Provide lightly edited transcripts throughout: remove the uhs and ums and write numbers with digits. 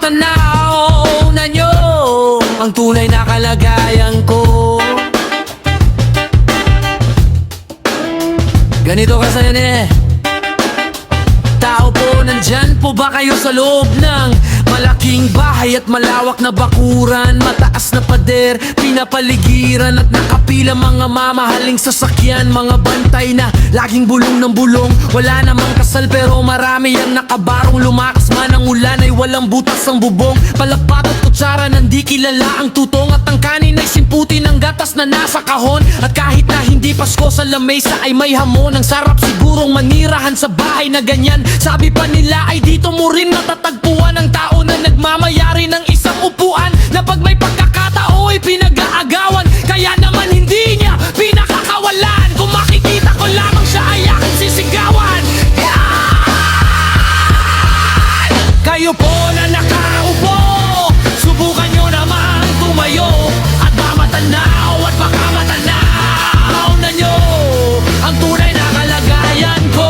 matanaw na nyo ang tunay na kalagayan ko. Ganito kasi yan Tao po, nandyan po ba kayo sa loob ng malaking bahay at malawak na bakuran? Mataas na pader, pinapaligiran at nakapila mga mamahaling sasakyan. Mga bantay na laging bulong ng bulong, wala namang kasal pero marami ang nakabarong. Lumakas man ang ulan ay walang butas ang bubong. Palakpat at kutsara nandi kilala ang tutong, at ang kanin ay simputi ng gatas na nasa kahon. At kahit na hindi Pasko sa lamesa ay may hamon. Ang sarap sigurong manirahan sa bahay na ganyan. Sabi pa nila ay dito mo rin matatagpuan ang tao na nagmamayari ng isang upuan, na pag may pagkakatao ay pinag-aagawan. Kaya naman hindi niya pinakakawalan. Kung makikita ko lamang siya ay aking sisigawan. Yan! Kayo po na nakaupo, subukan nyo naman tumayo at mamatanaw at baka matanaw na nyo ang tunay na kalagayan ko.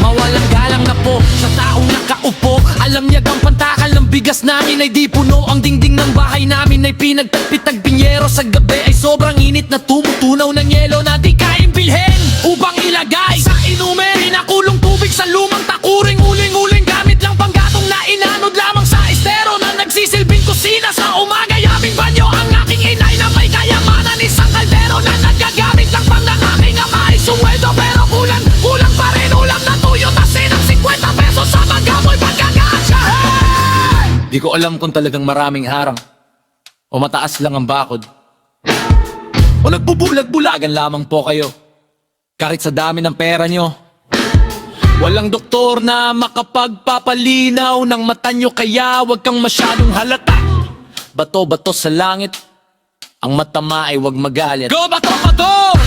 Mawalang galang na po sa taong nakaupo. Alam niya gang pantakal ng bigas namin ay di puno. Ang dingding ng bahay namin ay pinagtagpitag-pinyero. Sa gabi ay sobrang init na tumutunaw ng yelo na di kain bilhin upang ilagay sa inumin. Pinakulong tubig sa lumang takuring, uling-uling gamit lang panggatong na inanod lamang sa estero na nagsisilbing kusina sa umaga. Yaming banyo ang aking inay na may kayamanan, isang kaldero na nagagamit lang pang ng aking ama ay suweldo. Pero kulang pa rin ulam na tuyo, tasin ng 50 pesos sa magamoy pagkakaasya. Hey! Di ko alam kung talagang maraming harang o mataas lang ang bakod, o nagbubulag-bulagan lamang po kayo kahit sa dami ng pera nyo. Walang doktor na makapagpapalinaw ng mata nyo, kaya wag kang masyadong halata. Bato-bato sa langit, ang matama ay wag magalit. Go bato-bato!